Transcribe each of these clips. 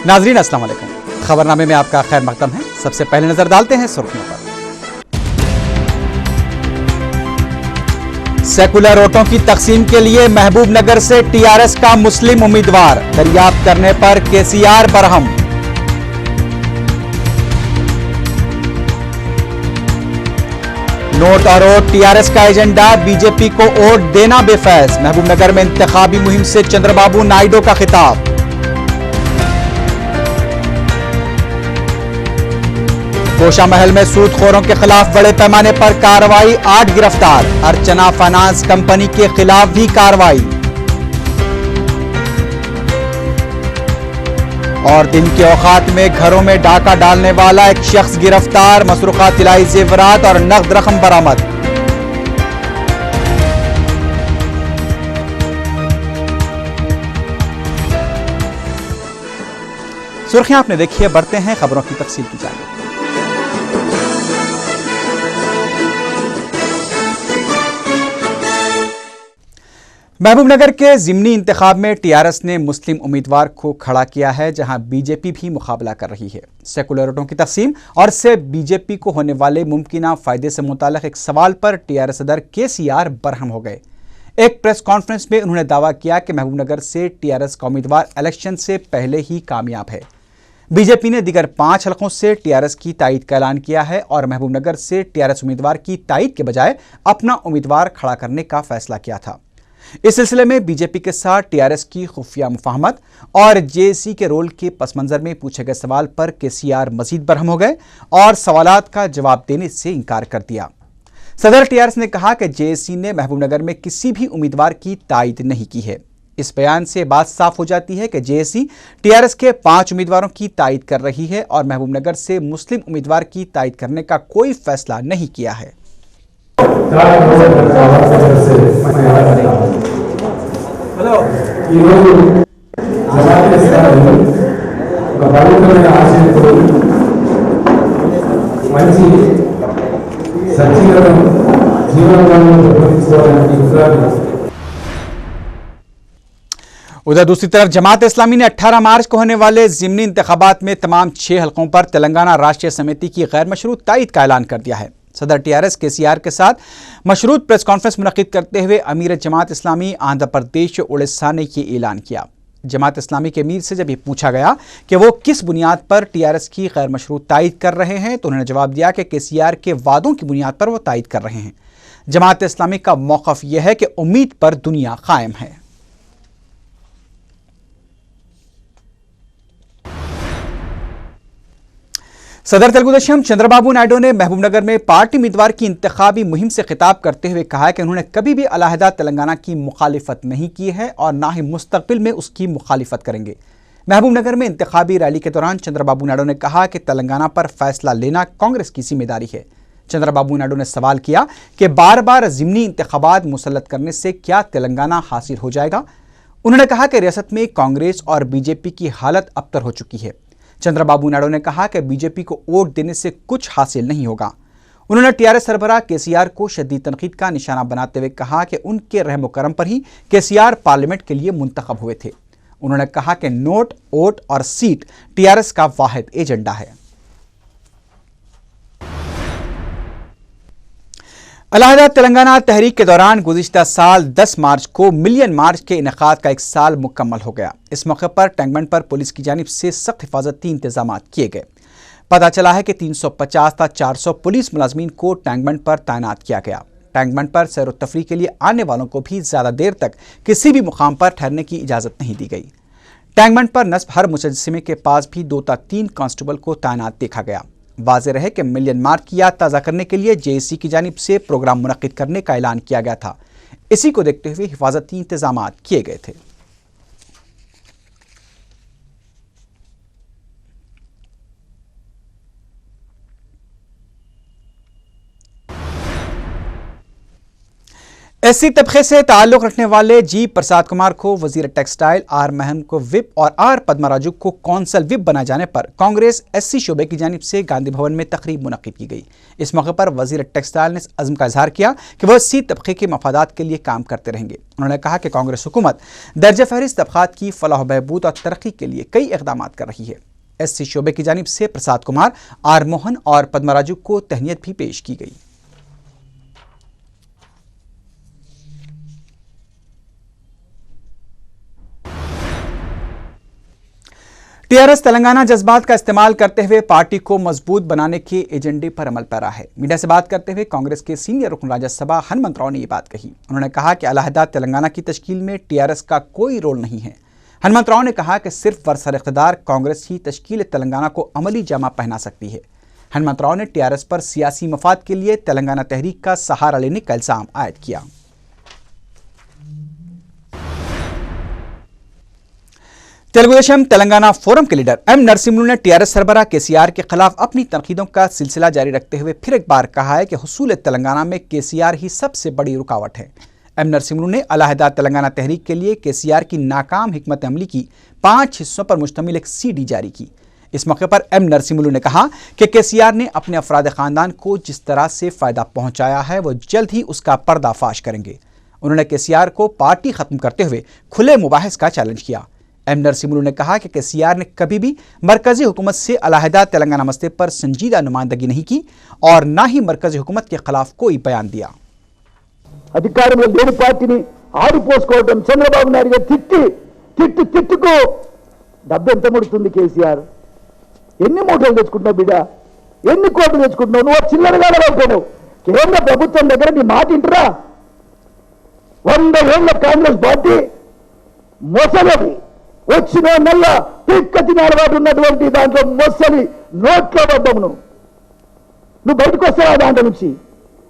नाजरीन अस्सलाम वालेकुम। खबरनामे में आपका खैर मकदम है। सबसे पहले नजर डालते हैं सुर्खियों पर। सेकुलर वोटों की तकसीम के लिए महबूब नगर से टीआरएस का मुस्लिम उम्मीदवार, दरियाफ्त करने पर केसीआर बरहम। नोट और वोट टीआरएस का एजेंडा, बीजेपी को वोट देना बेफैज। महबूब नगर में इंतखाबी मुहिम से चंद्रबाबू नायडू का खिताब। गोशा महल में सूदखोरों के खिलाफ बड़े पैमाने पर कार्रवाई, 8 गिरफ्तार। अर्चना फाइनेंस कंपनी के खिलाफ भी कार्रवाई। और दिन के औकात में घरों में डाका डालने वाला एक शख्स गिरफ्तार। मसरूका तिलाई जेवरात और नकद रकम बरामद। सुर्खियां आपने देखी है, बढ़ते हैं खबरों की तफसील की जानिब। महबूबनगर के जिमनी इंतखाब में टीआरएस ने मुस्लिम उम्मीदवार को खड़ा किया है, जहां बीजेपी भी मुकाबला कर रही है। सेकुलर वोटों की तकसीम और से बीजेपी को होने वाले मुमकिना फायदे से मुताल्लिक एक सवाल पर टीआरएस सदर केसीआर बरहम हो गए। एक प्रेस कॉन्फ्रेंस में उन्होंने दावा किया कि महबूबनगर से टीआरएस का उम्मीदवार इलेक्शन से पहले ही कामयाब है। बीजेपी ने दीगर 5 हलकों से टीआरएस की तायद का ऐलान किया है और महबूबनगर से टीआरएस उम्मीदवार की तायद के बजाय अपना उम्मीदवार खड़ा करने का फैसला किया था। इस सिलसिले में बीजेपी के साथ टीआरएस की खुफिया मुफाहमत और जेएसी के रोल के पस मंजर में पूछे गए सवाल पर केसीआर मजीद बरहम हो गए और सवालात का जवाब देने से इनकार कर दिया। सदर टीआरएस ने कहा कि जेएसी ने महबूबनगर में किसी भी उम्मीदवार की तायद नहीं की है। इस बयान से बात साफ हो जाती है कि जेएसी टीआरएस के 5 उम्मीदवारों की तायद कर रही है और महबूबनगर से मुस्लिम उम्मीदवार की तायद करने का कोई फैसला नहीं किया है। उधर दूसरी तरफ जमात इस्लामी ने 18 मार्च को होने वाले जिमनी इंतखाबात में तमाम 6 हलकों पर तेलंगाना राष्ट्रीय समिति की गैर मशरूत तायद का ऐलान कर दिया है। सदर टीआरएस केसीआर के साथ मशरूत प्रेस कॉन्फ्रेंस मुनक्किद करते हुए अमीर जमात इस्लामी आंध्र प्रदेश उड़ीसा ने यह ऐलान किया। जमात इस्लामी के अमीर से जब ये पूछा गया कि वो किस बुनियाद पर टीआरएस की गैर मशरूत तायद कर रहे हैं तो उन्होंने जवाब दिया कि केसीआर के वादों की बुनियाद पर वो तायद कर रहे हैं। जमात इस्लामी का मौक़िफ़ यह है कि उम्मीद पर दुनिया कायम है। सदर तेलुगुदेशम चंद्रबाबू नायडू ने महबूबनगर में पार्टी उम्मीदवार की इंतखाबी मुहिम से खिताब करते हुए कहा कि उन्होंने कभी भी अलहदा तेलंगाना की मुखालिफत नहीं की है और ना ही मुस्तकबिल में उसकी मुखालिफत करेंगे। महबूबनगर में इंतखाबी रैली के दौरान चंद्रबाबू नायडू ने कहा कि तेलंगाना पर फैसला लेना कांग्रेस की जिम्मेदारी है। चंद्रबाबू नायडू ने सवाल किया कि बार बार जिमनी इंतखाबात मुसल्लत करने से क्या तेलंगाना हासिल हो जाएगा। उन्होंने कहा कि रियासत में कांग्रेस और बीजेपी की हालत अबतर हो चुकी है। चंद्रबाबू नायडू ने कहा कि बीजेपी को वोट देने से कुछ हासिल नहीं होगा। उन्होंने टीआरएस सरबराह केसीआर को शदीद तनकीद का निशाना बनाते हुए कहा कि उनके रहम करम पर ही केसीआर पार्लियामेंट के लिए मुंतखब हुए थे। उन्होंने कहा कि नोट, वोट और सीट टीआरएस का वाहिद एजेंडा है। अलहदा तेलंगाना तहरीक के दौरान गुज़िश्ता साल 10 मार्च को मिलियन मार्च के इनेकाद का 1 साल मुकम्मल हो गया। इस मौके पर टैंकबंड पर पुलिस की जानिब से सख्त हिफाजती इंतजाम किए गए। पता चला है कि 350 था 400 पुलिस मुलाजमीन को टैंकबंड पर तैनात किया गया। टैंकबंड पर सैर व तफरीह के लिए आने वालों को भी ज़्यादा देर तक किसी भी मुकाम पर ठहरने की इजाज़त नहीं दी गई। टैंकबंड पर नस्ब हर मुजस्सिमे के पास भी 2 था 3 कांस्टेबल को तैनात देखा गया। वाज़े रहे कि मिलियन मार्च की याद ताज़ा करने के लिए जेएसी की जानिब से प्रोग्राम मुनक्किद करने का ऐलान किया गया था। इसी को देखते हुए हिफाजती इंतजाम किए गए थे। एससी तबके से ताल्लुक रखने वाले जी प्रसाद कुमार को वजीर टेक्सटाइल, आर महन को विप और आर पद्माराजू को कौंसल विप बनाए जाने पर कांग्रेस एससी शोबे की जानिब से गांधी भवन में तकरीब मुनक्किद की गई। इस मौके पर वजीर टेक्सटाइल ने अज़्म का इजहार किया कि वह एससी तबके के मफादात के लिए काम करते रहेंगे। उन्होंने कहा कि कांग्रेस हुकूमत दर्ज फहरिस्त तबकात की फलाह बहबूद और तरक्की के लिए कई इक़दाम कर रही है। एससी शोबे की जानिब से प्रसाद कुमार, आर मोहन और पद्माराजू को तहनीत भी पेश की गई। टीआरएस तेलंगाना जज्बात का इस्तेमाल करते हुए पार्टी को मजबूत बनाने के एजेंडे पर अमल पैरा है। मीडिया से बात करते हुए कांग्रेस के सीनियर रुकन राज्यसभा हनुमंतराव ने ये बात कही। उन्होंने कहा कि अलहदा तेलंगाना की तश्कील में टीआरएस का कोई रोल नहीं है। हनुमंतराव ने कहा कि सिर्फ वरसर इख्तिदार कांग्रेस ही तश्कील तेलंगाना को अमली जामा पहना सकती है। हनुमंतराव ने टीआरएस पर सियासी मफाद के लिए तेलंगाना तहरीक का सहारा लेने का इल्जाम आयद किया। तेलुगुदेशम तेलंगाना फोरम के लीडर एम नरसिम्हलू ने टीआरएस सरबराह केसीआर के खिलाफ अपनी तनकीदों का सिलसिला जारी रखते हुए फिर एक बार कहा है कि हुसूल तेलंगाना में केसीआर ही सबसे बड़ी रुकावट है। एम नरसिम्हलू ने अलहदा तेलंगाना तहरीक के लिए केसीआर की नाकाम हिकमत अमली की 5 हिस्सों पर मुश्तमिल एक सीडी जारी की। इस मौके पर एम नरसिम्हलू ने कहा कि केसीआर ने अपने अफराद खानदान को जिस तरह से फायदा पहुंचाया है वो जल्द ही उसका पर्दाफाश करेंगे। उन्होंने केसीआर को पार्टी खत्म करते हुए खुले मुबाहिस का चैलेंज किया। एम नरसिम्हलू ने कहा कि केसीआर ने कभी भी मरकजी हुकूमत से अलहदा तेलंगाना मसले पर संजीदा नुमाइंदगी नहीं की और न ही मरकजी हुकूमत के खिलाफ कोई बयान दिया। అధికారంలో లేని పార్టీని ఆడిపోసుకోవడం, చంద్రబాబు నాయుడు గారు తిట్టుకు డబ్బు ఎంత ముడుతుంది కేసీఆర్? ఎన్ని మూటలు తెచ్చుకుంటున్నావు బిడ్డ? ఎన్ని కోట్లు తెచ్చుకుంటున్నావు? నువ్వు చిల్లరగా అయిపోయినావు. కేంద్ర ప్రభుత్వం దగ్గర నీ మాట ఇంటరా? 100 ఏళ్ల కాంగ్రెస్ పార్టీ మొసలది వచ్చిన నెల పిక్కతిన అలవాటు ఉన్నటువంటి దాంట్లో మొసలి నోట్ల పడ్డము. నువ్వు బయటకు వస్తావా దాంట్లో నుంచి?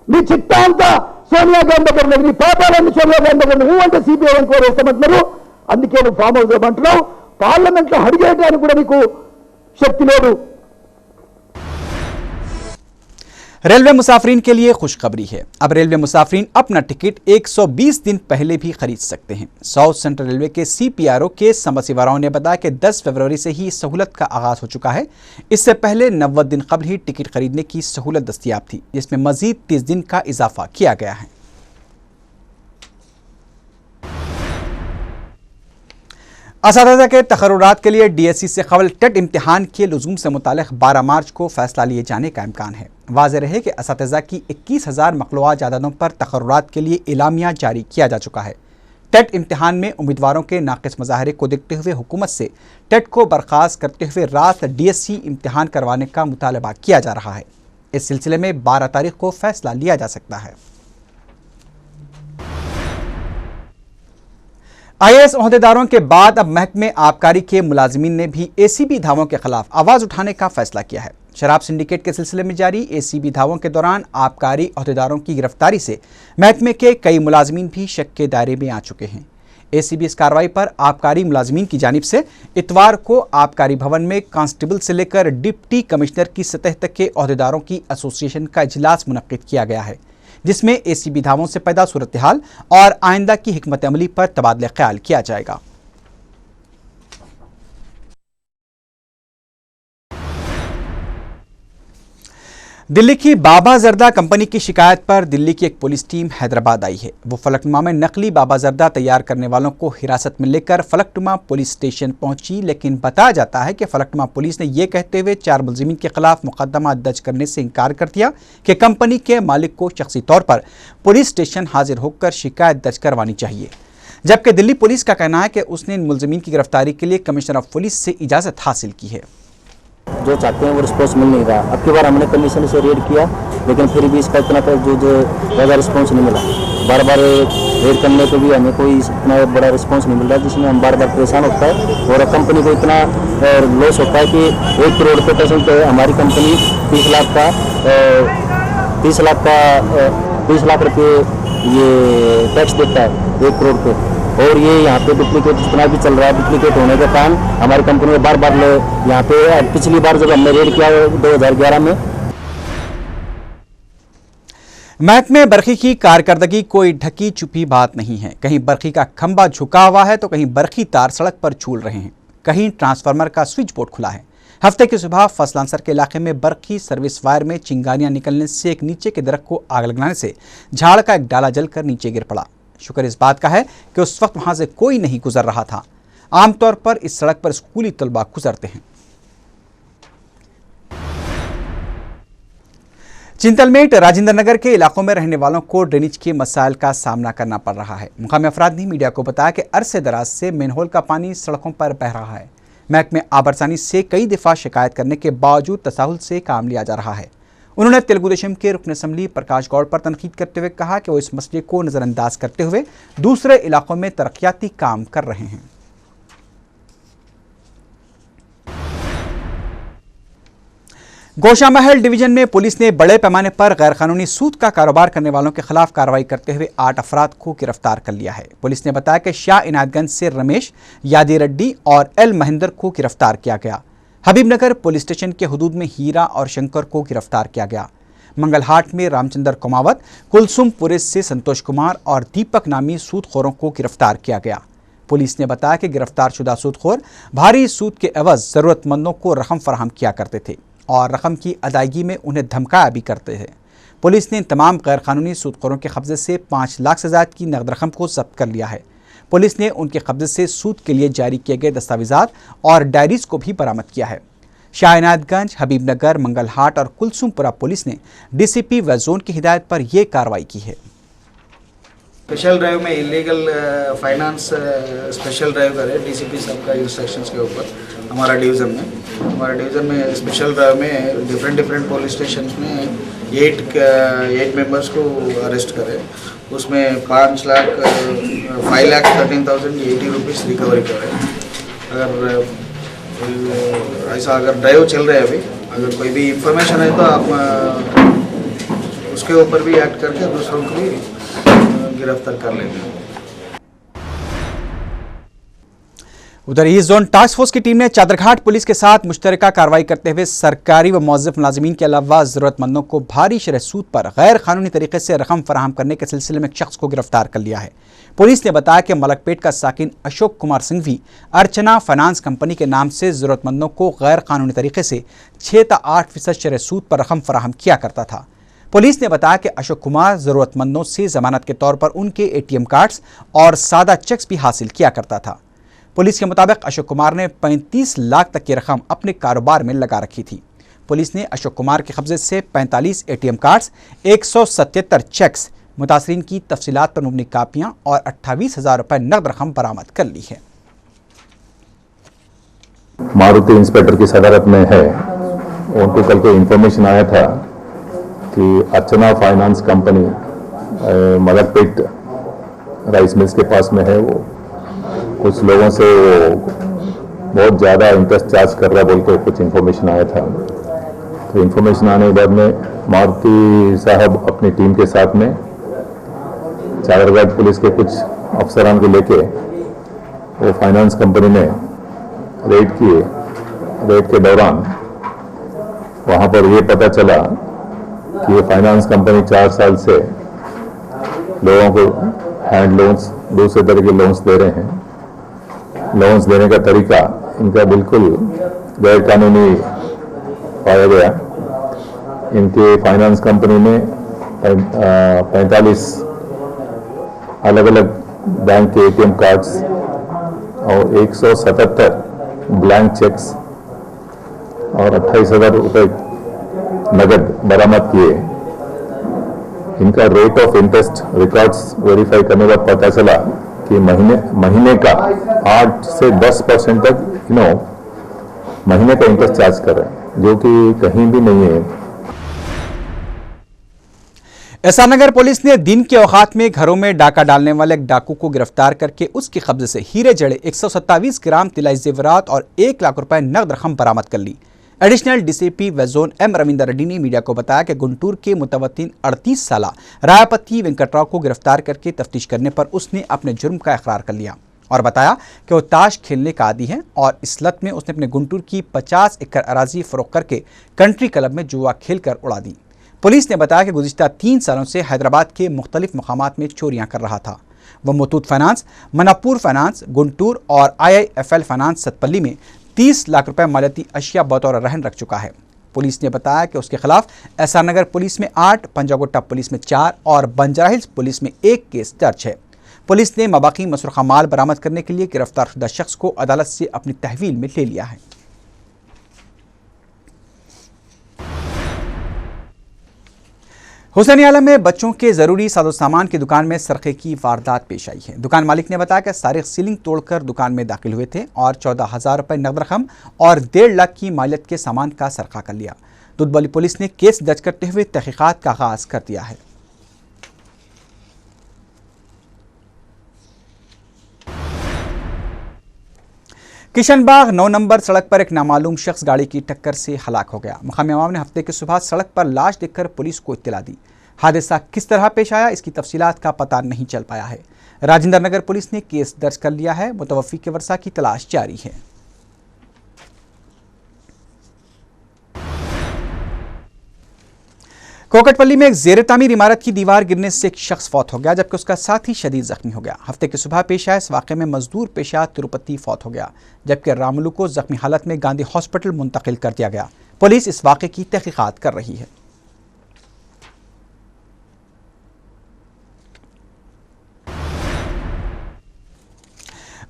నీ చిత్తా అంతా సోనియా గాంధీ దగ్గర ఉన్నది, నీ పాపాలన్నీ సోనియా గాంధీ దగ్గర. నువ్వు అంటే సిబిఐ ఎంక్వైరీ వేస్తామంటున్నారు. అందుకే నువ్వు ఫామ్ హౌస్ అంటున్నావు. పార్లమెంట్లో అడిగేయడానికి కూడా నీకు శక్తి లేదు. रेलवे मुसाफरीन के लिए खुशखबरी है। अब रेलवे मुसाफरीन अपना टिकट 120 दिन पहले भी खरीद सकते हैं। साउथ सेंट्रल रेलवे के सीपीआरओ के समसिवाराव ने बताया कि 10 फरवरी से ही इस सहूलत का आगाज हो चुका है। इससे पहले 90 दिन कबल ही टिकट खरीदने की सहूलत दस्तियाब थी, जिसमें मजीद 30 दिन का इजाफा किया गया है। असातिज़ा के तकर्रुरात के लिए डीएससी से कबल टेट इम्तिहान के लुज़ूम से मुतालिक 12 मार्च को फैसला लिए जाने का इम्कान है। वाज़ेह रहे कि असातिज़ा की 21,000 मखलूआत जायदादों पर तकर्रुरात के लिए एलामिया जारी किया जा चुका है। टेट इम्तिहान में उम्मीदवारों के नाक़िस मुज़ाहरे को देखते हुए हुकूमत से टेट को बर्खास्त करते हुए रात डीएससी इम्तिहान करवाने का मुतालबा किया जा रहा है। इस सिलसिले में 12 तारीख को फैसला लिया जा सकता है। आईएएस ओहदेदारों के बाद अब महकमे आबकारी के मुलाजिमीन ने भी एसीबी धावों के खिलाफ आवाज़ उठाने का फैसला किया है। शराब सिंडिकेट के सिलसिले में जारी एसीबी धावों के दौरान आबकारी ओहदेदारों की गिरफ्तारी से महकमे के कई मुलाजिमीन भी शक के दायरे में आ चुके हैं। एसीबी इस कार्रवाई पर आबकारी मुलाजिमीन की जानिब से इतवार को आबकारी भवन में कांस्टेबल से लेकर डिप्टी कमिश्नर की सतह तक के ओहदेदारों की एसोसिएशन का इजलास मुनक्किद किया गया है, जिसमें एसीबी धावों से पैदा सूरत हाल और आइंदा की हिकमत अमली पर तबादला ख्याल किया जाएगा। दिल्ली की बाबा जर्दा कंपनी की शिकायत पर दिल्ली की एक पुलिस टीम हैदराबाद आई है। वो फलकनुमा में नकली बाबा जर्दा तैयार करने वालों को हिरासत में लेकर फलकनुमा पुलिस स्टेशन पहुंची, लेकिन बताया जाता है कि फलकनुमा पुलिस ने यह कहते हुए 4 मुलजिमीन के खिलाफ मुकदमा दर्ज करने से इनकार कर दिया कि कंपनी के मालिक को शख्सी तौर पर पुलिस स्टेशन हाजिर होकर शिकायत दर्ज करवानी चाहिए। जबकि दिल्ली पुलिस का कहना है कि उसने इन मुलजिमीन की गिरफ्तारी के लिए कमिश्नर ऑफ पुलिस से इजाज़त हासिल की है। जो चाहते हैं वो रिस्पॉन्स मिल नहीं रहा। अब की बार हमने कमीशन से रेड किया, लेकिन फिर भी इसका इतना जो ज़्यादा रिस्पॉन्स नहीं मिला। बार बार रेड करने पे भी हमें कोई इतना बड़ा रिस्पॉन्स नहीं मिल रहा, जिसमें हम बार बार परेशान होता है और कंपनी को इतना लॉस होता है कि 1 करोड़ पे परसेंट हमारी कंपनी 30 लाख रुपये ये टैक्स देता है 1 करोड़ पे। और ये यहाँ पे डुप्लीकेट जितना भी चल रहा है, डुप्लीकेट होने के कारण हमारी कंपनी में बार बार यहाँ पे पिछली बार जब हमने रेड किया 2011 में। महकमे बरखी की कारकर्दगी कोई ढकी छुपी बात नहीं है। कहीं बरखी का खंभा झुका हुआ है तो कहीं बरखी तार सड़क पर झूल रहे हैं, कहीं ट्रांसफार्मर का स्विच बोर्ड खुला है। हफ्ते की सुबह फसलांसर के इलाके में बरखी सर्विस वायर में चिंगारियां निकलने से एक नीचे के दरख्त को आग लगने से झाड़ का एक डाला जलकर नीचे गिर पड़ा। शुक्र इस बात का है कि उस वक्त वहां से कोई नहीं गुजर रहा था। आमतौर पर इस सड़क पर स्कूली तलबा गुजरते हैं। चिंतलमेट राजेंद्र नगर के इलाकों में रहने वालों को ड्रेनेज के मसाइल का सामना करना पड़ रहा है। मुकामी अफराद ने मीडिया को बताया कि अरसे दराज से मेनहोल का पानी सड़कों पर बह रहा है। महकमे आबरसानी से कई दफा शिकायत करने के बावजूद तसाहुल से काम लिया जा रहा है। उन्होंने तेलुगुदेशम के रुकन असम्बली प्रकाश गौड़ पर तनकीद करते हुए कहा कि वो इस मसले को नज़रअंदाज करते हुए दूसरे इलाकों में तरक्याती काम कर रहे हैं। गोशामहल डिवीजन में पुलिस ने बड़े पैमाने पर गैरकानूनी सूद का कारोबार करने वालों के खिलाफ कार्रवाई करते हुए 8 अफराद को गिरफ्तार कर लिया है। पुलिस ने बताया कि शाह इनायतगंज से रमेश, यादी रेड्डी और एल महेंद्र को गिरफ्तार किया गया। हबीबनगर पुलिस स्टेशन के हुदूद में हीरा और शंकर को गिरफ्तार किया गया। मंगलहाट में रामचंद्र कुमावत, कुलसुमपुर से संतोष कुमार और दीपक नामी सूदखोरों को गिरफ्तार किया गया। पुलिस ने बताया कि गिरफ्तार शुदा सूदखोर भारी सूद के एवज जरूरतमंदों को रकम फराहम किया करते थे और रकम की अदायगी में उन्हें धमकाया भी करते थे। पुलिस ने तमाम गैरकानूनी सूदखोरों के कब्जे से 5 लाख से ज़्यादा की नकद रकम को जब्त कर लिया है। पुलिस ने उनके कब्जे से सूद के लिए जारी किए गए दस्तावेजात और डायरीज को भी बरामद किया है। शाह इनायतगंज, हबीबनगर, मंगलहाट और कुलसुमपुरा पुलिस ने डीसीपी व जोन की हिदायत पर यह कार्रवाई की है। स्पेशल ड्राइव में इलीगल फाइनेंस स्पेशल ड्राइव करे डीसीपी साहब का इंस्ट्रक्शंस के ऊपर हमारा डिवीज़न में स्पेशल ड्राइव में डिफरेंट पुलिस स्टेशन में 8 मेंबर्स को अरेस्ट करे। उसमें 5,13,080 रुपीज़ रिकवरी करे। अगर ऐसा ड्राइव चल रहा है अभी, अगर कोई भी इंफॉर्मेशन है तो आप उसके ऊपर भी एक्ट करके दूसरों को भी गिरफ्तार कर लेते हैं। उधर ईस्ट जोन टास्क फोर्स की टीम ने चादरघाट पुलिस के साथ मुश्तरका कार्रवाई करते हुए सरकारी व मौज़िफ मुलाजिमीन के अलावा ज़रूरतमंदों को भारी शरह सूद पर गैर कानूनी तरीके से रकम फराहम करने के सिलसिले में एक शख्स को गिरफ्तार कर लिया है। पुलिस ने बताया कि मलकपेट का साकिन अशोक कुमार सिंघवी अर्चना फाइनेंस कंपनी के नाम से ज़रूरतमंदों को गैर कानूनी तरीके से 6 से 8% शरह सूद पर रकम फराहम किया करता था। पुलिस ने बताया कि अशोक कुमार ज़रूरतमंदों से जमानत के तौर पर उनके ATM कार्ड्स और सादा चेक्स भी हासिल किया करता था। पुलिस के मुताबिक अशोक कुमार ने 35 लाख तक की रकम अपने कारोबार में लगा रखी थी। पुलिस ने अशोक कुमार के कब्जे से 45 ATM कार्ड्स, 177 चेक्स, मुतासरीन की तफसीलात पर मुबनी कापियां और 28,000 रुपए नकद रकम बरामद कर ली है। मारुति इंस्पेक्टर की सदारत में है, उनको कल को इंफॉर्मेशन आया था कि Archana finance company Malakpet rice mills के पास में है। वो कुछ लोगों से वो बहुत ज़्यादा इंटरेस्ट चार्ज कर रहा बोल के कुछ इन्फॉर्मेशन आया था। तो इन्फॉर्मेशन आने के बाद में मारुति साहब अपनी टीम के साथ में चादरघाट पुलिस के कुछ अफसरान को लेके वो फाइनेंस कंपनी में रेड किए। रेड के दौरान वहाँ पर ये पता चला कि ये फाइनेंस कंपनी 4 साल से लोगों को हैंड लोन्स, दूसरे तरह के लोन्स दे रहे हैं। लोन्स देने का तरीका इनका बिल्कुल गैर कानूनी पाया गया। इनके फाइनेंस कंपनी में 45 अलग अलग बैंक के ATM कार्ड्स और 177 ब्लैंक चेक्स और 28,000 रुपये नगद बरामद किए। इनका rate of interest records verify करने का पता चला कि महीने का 8 से 10% तक महीने का इंटरेस्ट चार्ज कर रहे हैं, जो कि कहीं भी नहीं है। एसआर नगर पुलिस ने दिन के औकात में घरों में डाका डालने वाले एक डाकू को गिरफ्तार करके उसके कब्जे से हीरे जड़े 127 ग्राम तिलाई जेवरात और 1 लाख रुपए नकद रकम बरामद कर ली। एडिशनल डीसीपी व जोन M रविंदर रेड्डी ने मीडिया को बताया कि गुंटूर के मुतवत्तिन 38 साला रायापति वेंकटराव को गिरफ्तार करके तफ्तीश करने पर उसने अपने जुर्म का इकरार कर लिया और बताया कि वो ताश खेलने का आदी है और इस लत में उसने अपने गुंटूर की 50 एकड़ अराजी फरोख्त करके कंट्री क्लब में जुआ खेलकर उड़ा दी। पुलिस ने बताया कि गुज़िश्ता 3 सालों से हैदराबाद के मुख्तलिफ मकामात में चोरियां कर रहा था। वह मुथूट फाइनेंस, मणिपुर फाइनेंस, गुंटूर और IIFL फाइनेंस सतपल्ली में 30 लाख रुपए मालियाती अशिया बतौर रहन रख चुका है। पुलिस ने बताया कि उसके खिलाफ SR नगर पुलिस में 8, पंजागुट्टा पुलिस में 4 और बंजारा हिल्स पुलिस में 1 केस दर्ज है। पुलिस ने मबाकी मसरूखा माल बरामद करने के लिए गिरफ्तारशुदा शख्स को अदालत से अपनी तहवील में ले लिया है। हुसैनियाला में बच्चों के जरूरी साजो सामान की दुकान में सरके की वारदात पेश आई है। दुकान मालिक ने बताया कि सारिक सीलिंग तोड़कर दुकान में दाखिल हुए थे और 14,000 रुपए नकद रकम और 1.5 लाख की मालियत के सामान का सरका कर लिया। दुधबली पुलिस ने केस दर्ज करते हुए तहकीकात का आगाज कर दिया है। किशनबाग 9 नंबर सड़क पर एक नामालूम शख्स गाड़ी की टक्कर से हलाक हो गया। मुकामी अवाम ने हफ्ते की सुबह सड़क पर लाश देखकर पुलिस को इत्तला दी। हादसा किस तरह पेश आया, इसकी तफसीलात का पता नहीं चल पाया है। राजेंद्र नगर पुलिस ने केस दर्ज कर लिया है। मुतवफ़ी के वर्सा की तलाश जारी है। कोकटपल्ली में एक जेर तामीर इमारत की दीवार गिरने से एक शख्स फौत हो गया, जबकि उसका साथी शदीद जख्मी हो गया। हफ्ते की सुबह पेश आए इस वाक़े में मजदूर पेशा तिरुपति फौत हो गया, जबकि रामुलू को जख्मी हालत में गांधी हॉस्पिटल मुंतकिल कर दिया गया। पुलिस इस वाक़े की तहकीकात कर रही है।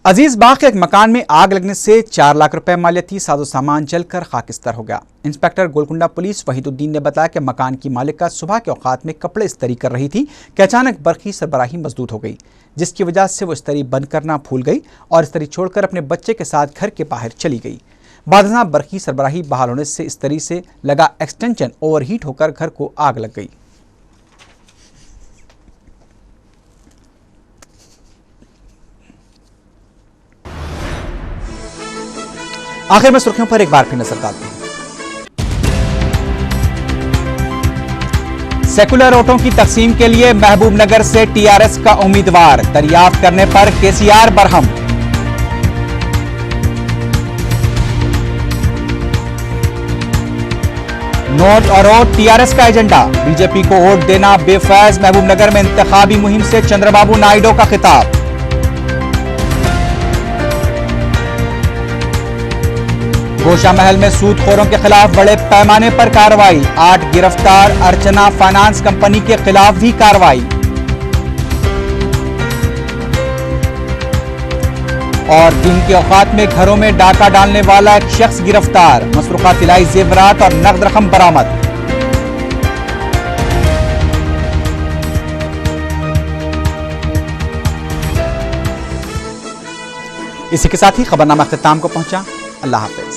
अजीज बाग के एक मकान में आग लगने से 4 लाख रुपए मालियाती साजो सामान जलकर खाकिस्तर हो गया। इंस्पेक्टर गोलकुंडा पुलिस वहीदुद्दीन ने बताया कि मकान की मालिका सुबह के औकात में कपड़े इस्त्री कर रही थी कि अचानक बरक़ी सरबराही मसदूद हो गई, जिसकी वजह से वो इस्त्री बंद करना भूल गई और इस्त्री छोड़कर अपने बच्चे के साथ घर के बाहर चली गई। बादशाह बरक़ी सरबराही बहाल होने से इस्त्री से लगा एक्सटेंशन ओवरहीट होकर घर को आग लग गई। आखिर में सुर्खियों पर एक बार फिर नजर डालते हैं। सेकुलर वोटों की तकसीम के लिए महबूबनगर से TRS का उम्मीदवार, दरियाफ्त करने पर KCR बरहम। नोट और वोट TRS का एजेंडा, बीजेपी को वोट देना बेफैज। महबूबनगर में इंतखाबी मुहिम से चंद्रबाबू नायडू का खिताब। गोशा महल में सूदखोरों के खिलाफ बड़े पैमाने पर कार्रवाई, 8 गिरफ्तार। अर्चना फाइनेंस कंपनी के खिलाफ भी कार्रवाई। और दिन के औकात में घरों में डाका डालने वाला एक शख्स गिरफ्तार, मसरूखा तिलाई जेवरात और नकद रकम बरामद। इसी के साथ ही खबरनामा अख्ताम को पहुंचा। अल्लाह हाफिज।